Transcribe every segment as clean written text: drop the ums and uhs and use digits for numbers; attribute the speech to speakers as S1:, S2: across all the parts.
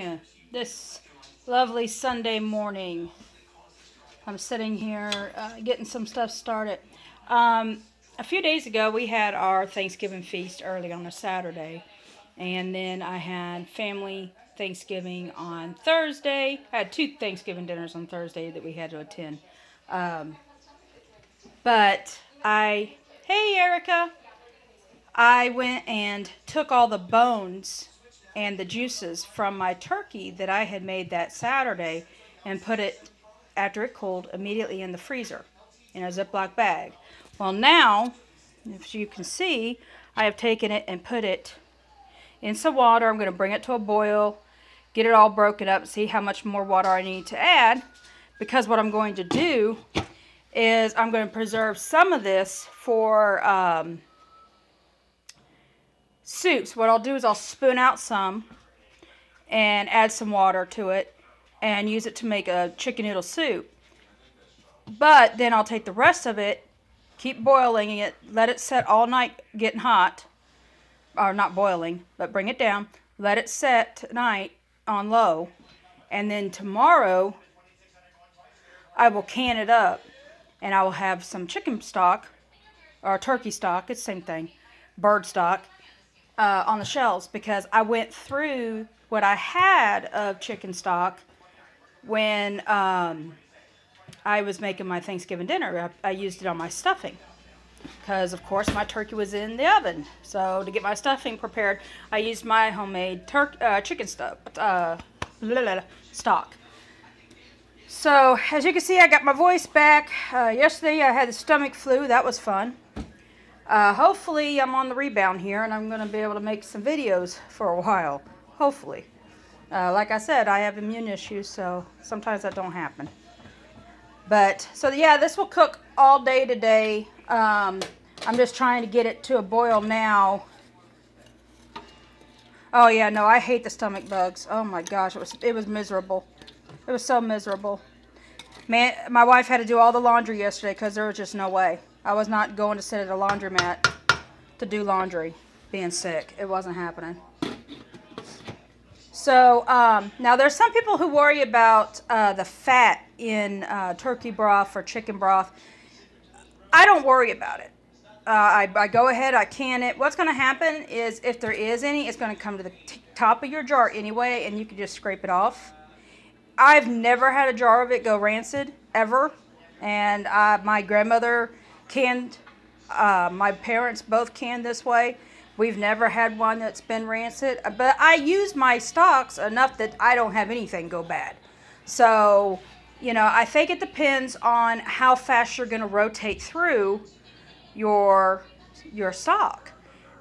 S1: doing this lovely Sunday morning? I'm sitting here getting some stuff started. A few days ago we had our Thanksgiving feast early on a Saturday, and then I had family Thanksgiving on Thursday. I had 2 Thanksgiving dinners on Thursday that we had to attend. Hey Erica, I went and took all the bones and the juices from my turkey that I had made that Saturday and put it, after it cooled, immediately in the freezer in a Ziploc bag. Well, now, as you can see, I have taken it and put it in some water. I'm going to bring it to a boil, get it all broken up, see how much more water I need to add, because what I'm going to do is I'm going to preserve some of this for soups. What I'll do is I'll spoon out some and add some water to it and use it to make a chicken noodle soup. But then I'll take the rest of it, keep boiling it, let it set all night getting hot, or not boiling, but bring it down, let it set tonight on low, and then tomorrow I will can it up and I will have some chicken stock or turkey stock, it's the same thing, bird stock, on the shelves, because I went through what I had of chicken stock when I was making my Thanksgiving dinner. I used it on my stuffing because, of course, my turkey was in the oven. So to get my stuffing prepared, I used my homemade chicken stock. So as you can see, I got my voice back. Yesterday I had the stomach flu. That was fun. Hopefully I'm on the rebound here and I'm going to be able to make some videos for a while. Hopefully. Like I said, I have immune issues, so sometimes that don't happen. But, so yeah, this will cook all day today. I'm just trying to get it to a boil now. Oh yeah, no, I hate the stomach bugs. Oh my gosh, it was miserable. It was so miserable. Man, my wife had to do all the laundry yesterday because there was just no way. I was not going to sit at a laundromat to do laundry, being sick. It wasn't happening. So, now there's some people who worry about the fat in turkey broth or chicken broth. I don't worry about it. I go ahead, I can it. What's going to happen is if there is any, it's going to come to the top of your jar anyway, and you can just scrape it off. I've never had a jar of it go rancid, ever. And my grandmother canned, my parents both canned this way. We've never had one that's been rancid, but I use my stocks enough that I don't have anything go bad. So, you know, I think it depends on how fast you're going to rotate through your stock.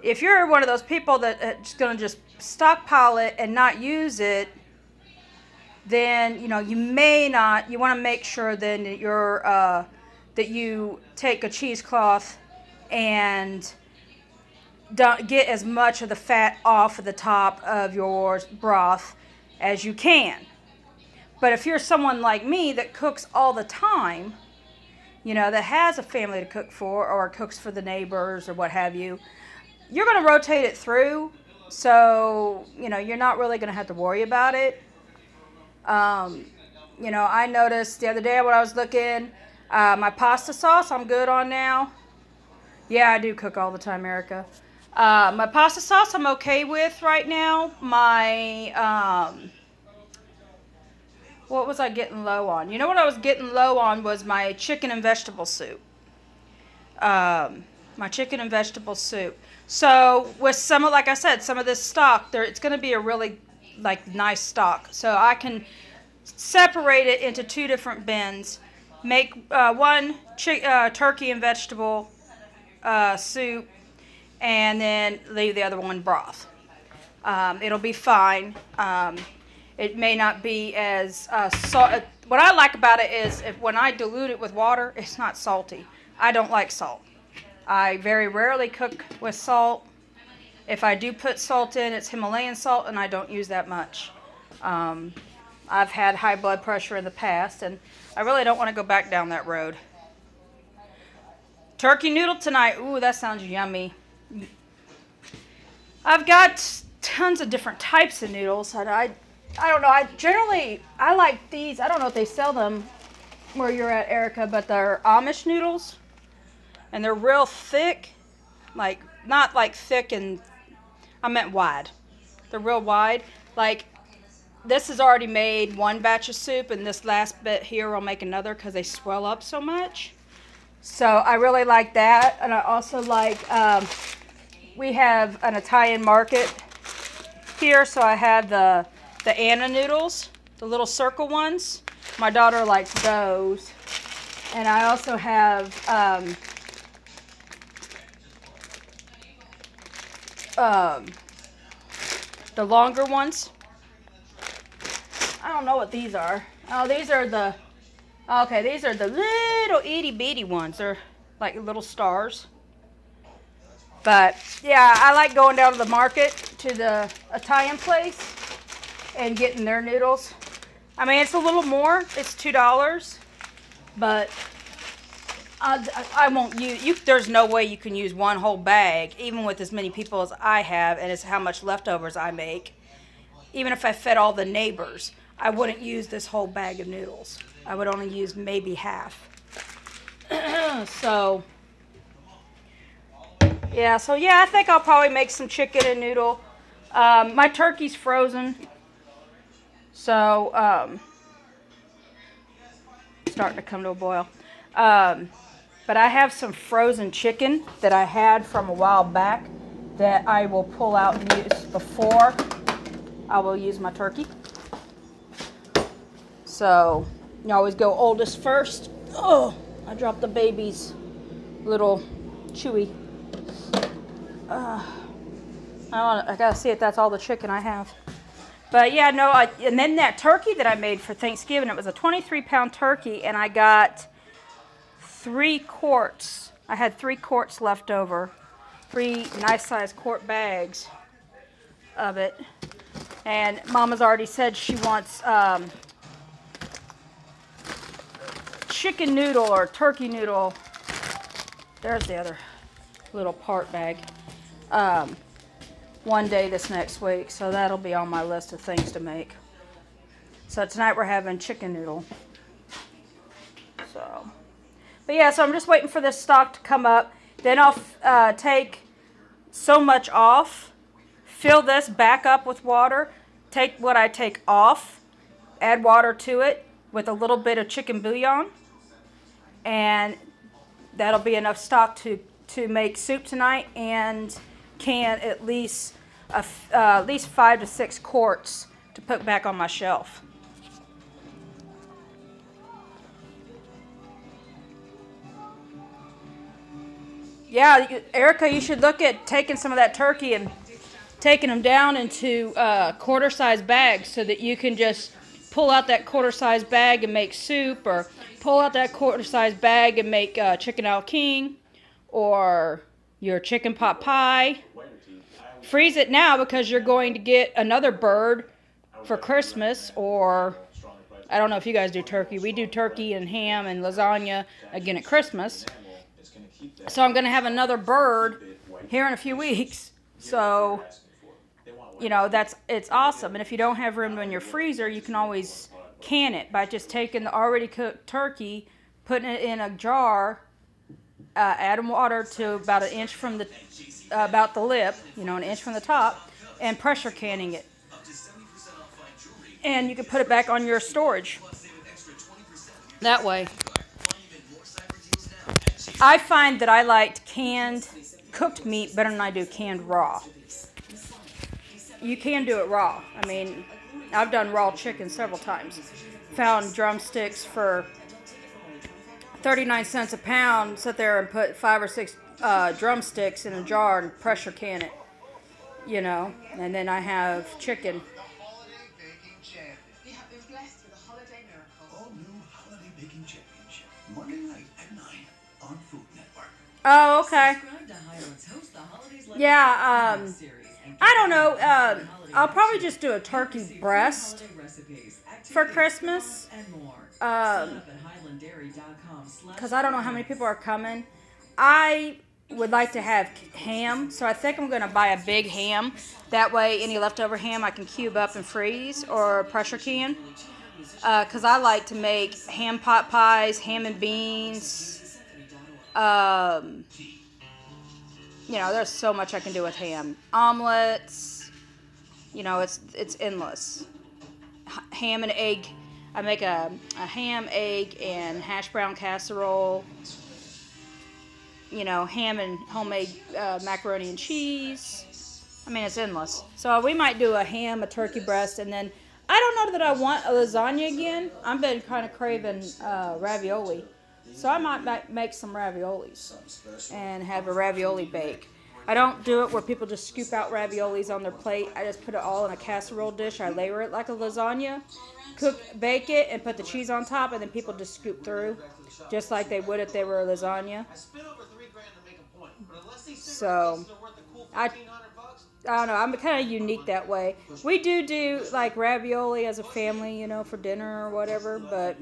S1: If you're one of those people that's going to just stockpile it and not use it, then, you know, you may not, you want to make sure then that you're, that you take a cheesecloth and don't get as much of the fat off of the top of your broth as you can. But if you're someone like me that cooks all the time, you know, that has a family to cook for or cooks for the neighbors or what have you, you're going to rotate it through. So, you know, you're not really going to have to worry about it. You know, I noticed the other day when I was looking, my pasta sauce I'm good on now. Yeah, I do cook all the time, Erica. My pasta sauce I'm okay with right now. My, what was I getting low on? You know what I was getting low on was my chicken and vegetable soup. My chicken and vegetable soup. So with some of, like I said, some of this stock, it's going to be a really nice stock. So I can separate it into 2 different bins. Make one turkey and vegetable soup, and then leave the other one broth. It'll be fine. It may not be as salt. What I like about it is when I dilute it with water, it's not salty. I don't like salt. I very rarely cook with salt. If I do put salt in, it's Himalayan salt, and I don't use that much. I've had high blood pressure in the past, and I really don't want to go back down that road. Turkey noodle tonight. Ooh, that sounds yummy. I've got tons of different types of noodles. I don't know. I like these. I don't know if they sell them where you're at, Erica, but they're Amish noodles, and they're real thick, like not like thick and I meant wide. They're real wide. Like this is already made one batch of soup, and this last bit here will make another because they swell up so much. So I really like that, and I also like. We have an Italian market here, so I have the Anna noodles, the little circle ones. My daughter likes those. And I also have the longer ones. I don't know what these are. Oh, these are the, okay, these are the little itty bitty ones. They're like little stars. But yeah, I like going down to the market to the Italian place and getting their noodles. I mean, it's a little more. It's $2, but I won't use. There's no way you can use one whole bag, even with as many people as I have, and it's how much leftovers I make. Even if I fed all the neighbors, I wouldn't use this whole bag of noodles. I would only use maybe half. So. Yeah, I think I'll probably make some chicken and noodle. My turkey's frozen, so starting to come to a boil. But I have some frozen chicken that I had from a while back that I will pull out and use before I will use my turkey. So you always go oldest first. Oh, I dropped the baby's little chewy. I gotta see if that's all the chicken I have. But yeah, no, and then that turkey that I made for Thanksgiving, it was a 23-pound turkey, and I got 3 quarts. I had 3 quarts left over. 3 nice-sized quart bags of it. And Mama's already said she wants chicken noodle or turkey noodle. There's the other little part bag. One day this next week, so that'll be on my list of things to make. So tonight we're having chicken noodle. So, but yeah, so I'm just waiting for this stock to come up. Then I'll take so much off, fill this back up with water, take what I take off, add water to it with a little bit of chicken bouillon, and that'll be enough stock to make soup tonight, and can at least 5 to 6 quarts to put back on my shelf. Yeah, Erica, you should look at taking some of that turkey and taking them down into quarter-size bags so that you can just pull out that quarter-size bag and make soup, or pull out that quarter-size bag and make chicken al king or your chicken pot pie. Freeze it now because you're going to get another bird for Christmas, or I don't know if you guys do turkey. We do turkey and ham and lasagna again at Christmas. So I'm going to have another bird here in a few weeks. So, you know, it's awesome. And if you don't have room in your freezer, you can always can it by just taking the already cooked turkey, putting it in a jar, adding water to about an inch from the about the lip, you know, an inch from the top, and pressure canning it. And you can put it back on your storage. That way. I find that I liked canned cooked meat better than I do canned raw. You can do it raw. I mean, I've done raw chicken several times. Found drumsticks for 39 cents a pound, sit there and put 5 or 6 drumsticks in a jar and pressure can it, you know. And then I have chicken. Oh, okay. Yeah, I don't know. I'll probably just do a turkey breast for Christmas. Because I don't know how many people are coming. I would like to have ham, so I think I'm going to buy a big ham. That way any leftover ham I can cube up and freeze or pressure can. Because I like to make ham pot pies, ham and beans. You know, there's so much I can do with ham. Omelets. You know, it's endless. Ham and egg. I make a ham, egg, and hash brown casserole. You know, ham and homemade macaroni and cheese. I mean, it's endless. So we might do a ham, a turkey breast, and then I don't know that I want a lasagna again. I've been kind of craving ravioli. So I might make some raviolis and have a ravioli bake. I don't do it where people just scoop out raviolis on their plate. I just put it all in a casserole dish. I layer it like a lasagna, bake it, and put the cheese on top, and then people just scoop through, just like they would if they were a lasagna. So, I don't know, I'm kind of unique that way. We do like ravioli as a family, you know, for dinner or whatever, but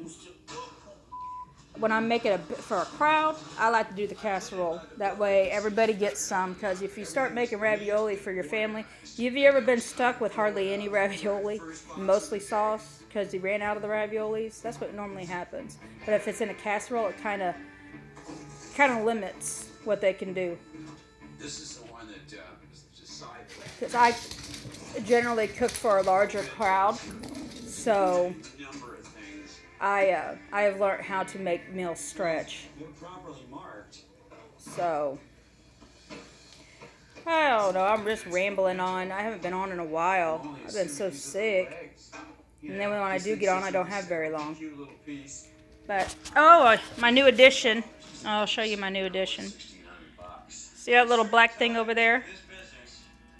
S1: when I'm making it for a crowd, I like to do the casserole. That way everybody gets some, because if you start making ravioli for your family, have you ever been stuck with hardly any ravioli, mostly sauce, because you ran out of the raviolis? That's what normally happens. But if it's in a casserole, it kind of limits what they can do.
S2: This is the one that just side.
S1: Because I generally cook for a larger crowd, so I have learned how to make meals stretch. So I don't know. I'm just rambling on. I haven't been on in a while. I've been so sick, and then when I do get on, I don't have very long. But oh, my new addition. I'll show you my new addition. See that little black thing over there?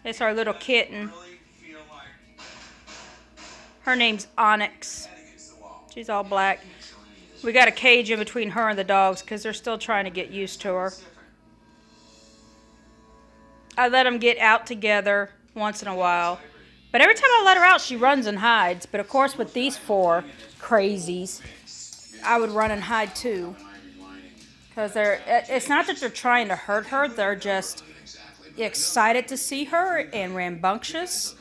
S1: It's our little kitten. Her name's Onyx. She's all black. We got a cage in between her and the dogs because they're still trying to get used to her. I let them get out together once in a while. But every time I let her out, she runs and hides. But of course, with these four crazies, I would run and hide too. Because it's not that they're trying to hurt her, they're just excited to see her and rambunctious,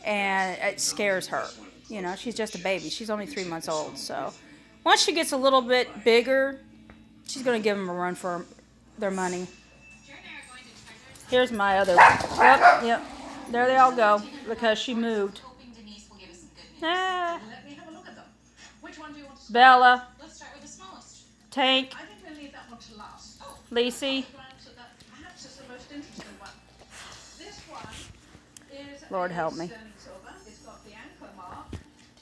S1: and it scares her. You know, she's just a baby. She's only 3 months old, so once she gets a little bit bigger, she's going to give them a run for their money. Here's my other one. Yep, there they all go, because she moved. Ah. Bella. Tank. Lacey. Lord help me.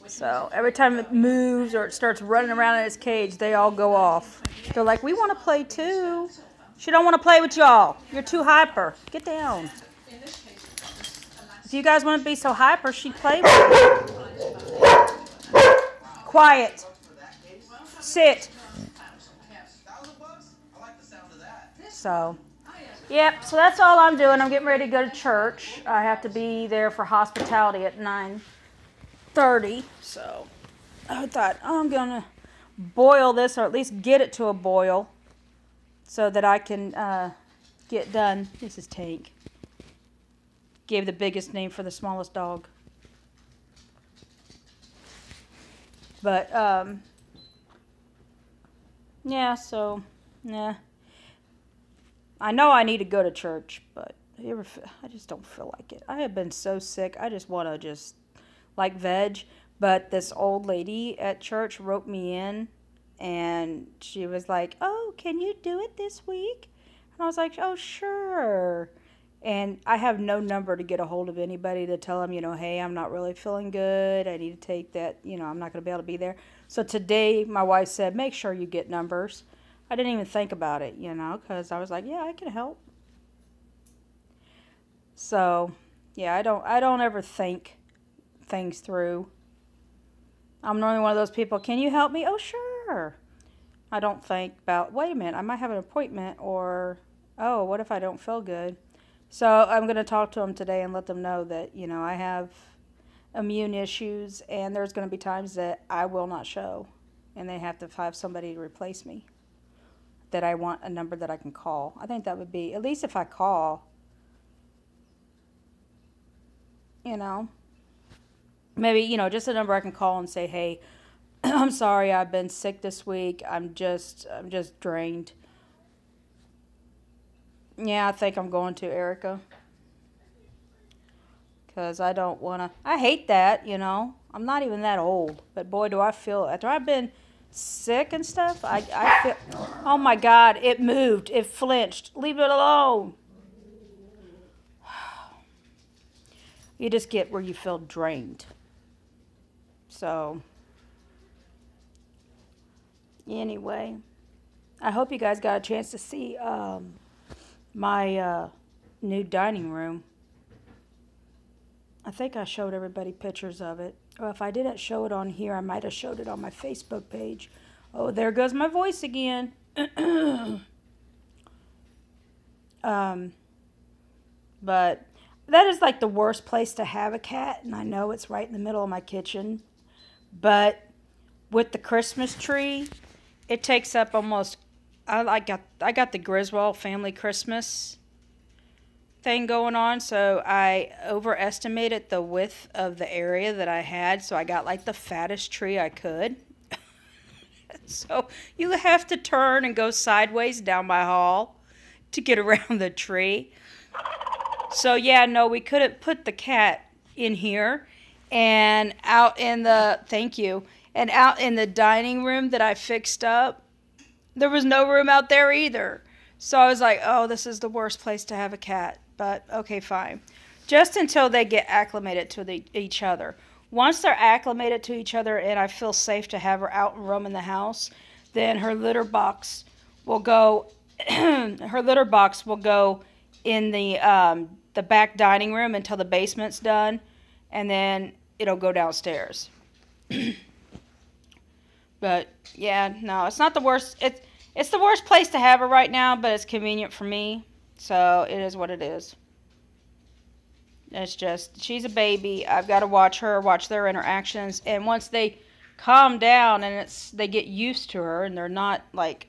S1: So every time it moves or it starts running around in its cage, they all go off. They're like, we want to play too. She don't want to play with y'all. You're too hyper. Get down. If you guys want to be so hyper, she'd play with you. Quiet. Sit. So, yep, so that's all I'm doing. I'm getting ready to go to church. I have to be there for hospitality at 9:30. So, I thought, oh, I'm going to boil this, or at least get it to a boil, so that I can get done. This is Tank. Gave the biggest name for the smallest dog. But, yeah, so, yeah. I know I need to go to church, but I just don't feel like it. I have been so sick. I just want to just, like, veg. But this old lady at church wrote me in, and she was like, oh, can you do it this week? And I was like, oh, sure. And I have no number to get a hold of anybody to tell them, you know, hey, I'm not really feeling good. I need to take that, you know, I'm not going to be able to be there. So today my wife said, make sure you get numbers. I didn't even think about it, you know, because I was like, yeah, I can help. So, yeah, I don't ever think things through. I'm normally one of those people, can you help me? Oh, sure. I don't think about, wait a minute, I might have an appointment, or, oh, what if I don't feel good? So I'm going to talk to them today and let them know that, you know, I have immune issues, and there's going to be times that I will not show, and they have to have somebody to replace me. that I want a number that I can call. I think that would be, at least if I call, you know, maybe, you know, just a number I can call and say, hey, I'm sorry, I've been sick this week. I'm just drained. Yeah, I think I'm going to, Erica. Because I don't want to, I hate that, you know. I'm not even that old. But boy, do I feel, after I've been sick and stuff, I feel, oh my God, it moved. It flinched. Leave it alone. You just get where you feel drained. So, anyway, I hope you guys got a chance to see my new dining room. I think I showed everybody pictures of it. Well, if I didn't show it on here, I might have showed it on my Facebook page. Oh, there goes my voice again. But that is like the worst place to have a cat, and I know it's right in the middle of my kitchen. But with the Christmas tree, it takes up almost. I got the Griswold family Christmas thing going on, so I overestimated the width of the area that I had, so I got like the fattest tree I could. So you have to turn and go sideways down my hall to get around the tree. So yeah, no, we couldn't put the cat in here. And out in the, thank you, and out in the dining room that I fixed up, there was no room out there either. So I was like, oh, this is the worst place to have a cat. But okay, fine. Just until they get acclimated to each other. Once they're acclimated to each other and I feel safe to have her out and roaming the house, then her litter box will go, her litter box will go in the back dining room until the basement's done, and then it'll go downstairs. But yeah, no, it's not the worst. It's the worst place to have her right now, but it's convenient for me, so it is what it is. It's just, she's a baby. I've got to watch her, watch their interactions, and once they calm down and they get used to her and they're not like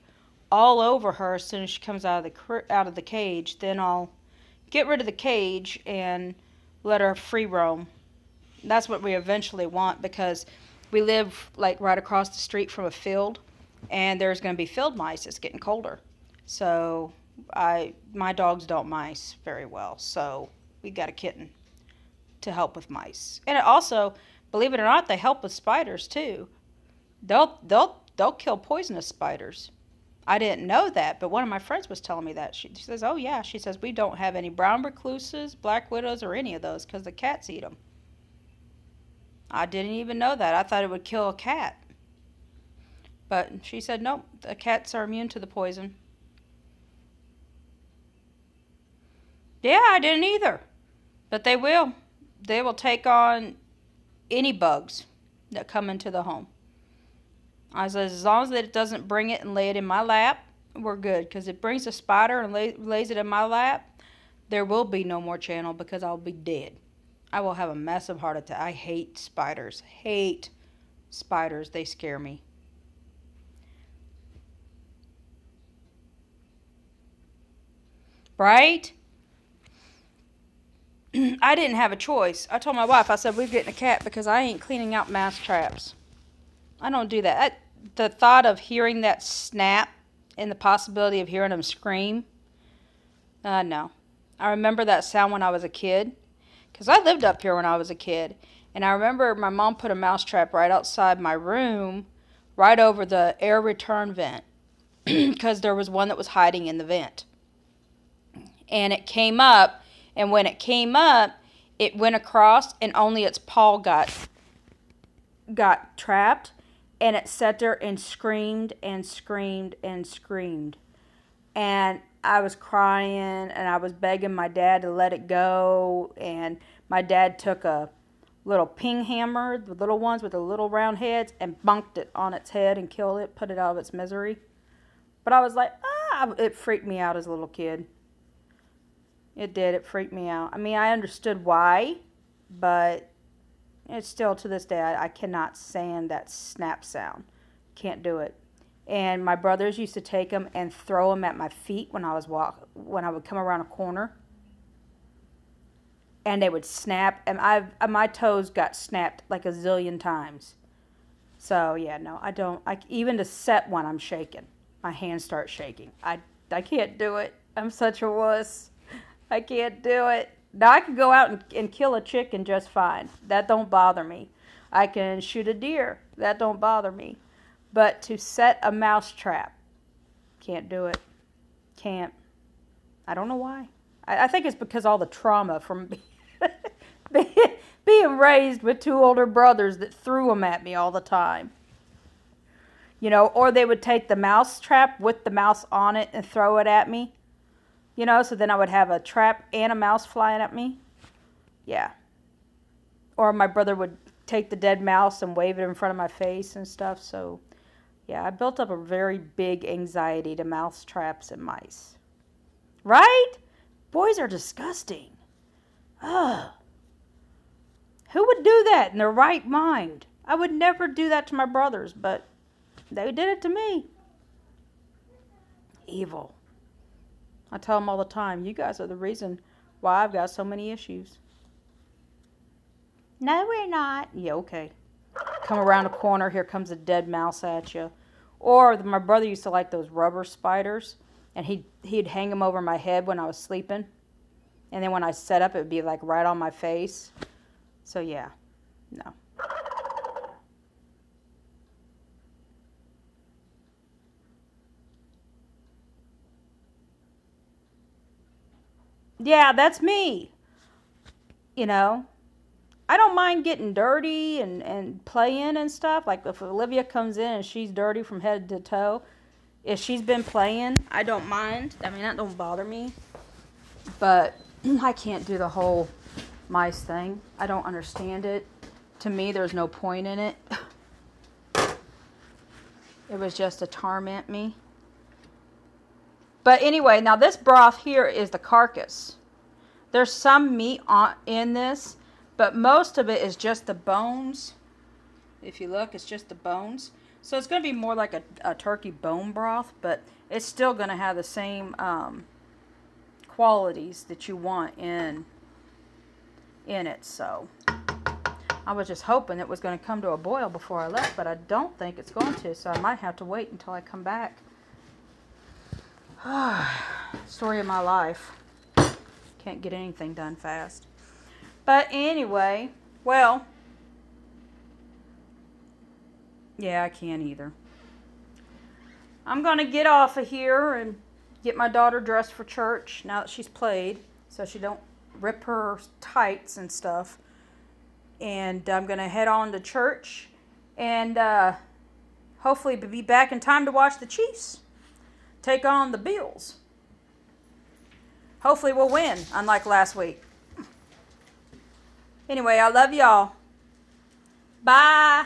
S1: all over her as soon as she comes out of the cage, then I'll get rid of the cage and let her free roam. That's what we eventually want, because we live like right across the street from a field, and there's going to be field mice. It's getting colder, so my dogs don't mice very well, so we got a kitten to help with mice. And it also, believe it or not, they help with spiders too. They'll kill poisonous spiders. I didn't know that, but one of my friends was telling me that. She says, oh yeah, she says, we don't have any brown recluses, black widows, or any of those because the cats eat them. I didn't even know that. I thought it would kill a cat. But she said, nope, the cats are immune to the poison. Yeah, I didn't either. But they will. They will take on any bugs that come into the home. I said, as long as it doesn't bring it and lay it in my lap, we're good. Because if it brings a spider and lays it in my lap, there will be no more channel because I'll be dead. I will have a massive heart attack. I hate spiders. Hate spiders. They scare me. Right? I didn't have a choice. I told my wife, I said, we're getting a cat because I ain't cleaning out mouse traps. I don't do that. The thought of hearing that snap and the possibility of hearing them scream, no. I remember that sound when I was a kid, because I lived up here when I was a kid. And I remember my mom put a mouse trap right outside my room, right over the air return vent, because there was one that was hiding in the vent. And it came up, and when it came up, it went across, and only its paw got trapped, and it sat there and screamed and screamed and screamed. And I was crying, and I was begging my dad to let it go, and my dad took a little ping hammer, the little ones with the little round heads, and bonked it on its head and killed it, put it out of its misery. But I was like, it freaked me out as a little kid. It did. It freaked me out. I mean, I understood why, but it's still, to this day, I cannot stand that snap sound. Can't do it. And my brothers used to take them and throw them at my feet when I would come around a corner. And they would snap, and my toes got snapped like a zillion times. So yeah, no, I don't. Even to set one, I'm shaking. My hands start shaking. I can't do it. I'm such a wuss. I can't do it. Now I can go out and kill a chicken just fine. That don't bother me. I can shoot a deer. That don't bother me. But to set a mouse trap, can't do it. Can't. I don't know why. I think it's because all the trauma from being raised with two older brothers that threw them at me all the time. You know, or they would take the mouse trap with the mouse on it and throw it at me. You know, so then I would have a trap and a mouse flying at me. Yeah. Or my brother would take the dead mouse and wave it in front of my face and stuff. So, yeah, I built up a very big anxiety to mouse traps and mice. Right? Boys are disgusting. Ugh. Who would do that in their right mind? I would never do that to my brothers, but they did it to me. Evil. I tell them all the time, you guys are the reason why I've got so many issues. No, we're not. Yeah, okay. Come around a corner, here comes a dead mouse at you. Or my brother used to like those rubber spiders, and he'd hang them over my head when I was sleeping. And then when I sat up, it would be like right on my face. So yeah, no. Yeah, that's me. You know, I don't mind getting dirty and playing and stuff. Like if Olivia comes in and she's dirty from head to toe, if she's been playing, I don't mind. I mean, that don't bother me. But I can't do the whole mice thing. I don't understand it. To me, there's no point in it. It was just to torment me. But anyway, now this broth here is the carcass. There's some meat in this, but most of it is just the bones. If you look, it's just the bones. So it's going to be more like a turkey bone broth, but it's still going to have the same qualities that you want in it. So I was just hoping it was going to come to a boil before I left, but I don't think it's going to, so I might have to wait until I come back. Story of my life. Can't get anything done fast. But anyway, well, yeah, I can't either. I'm going to get off of here and get my daughter dressed for church now that she's played, so she don't rip her tights and stuff. And I'm going to head on to church and hopefully be back in time to watch the Chiefs take on the Bills. Hopefully we'll win, unlike last week. Anyway, I love y'all. Bye.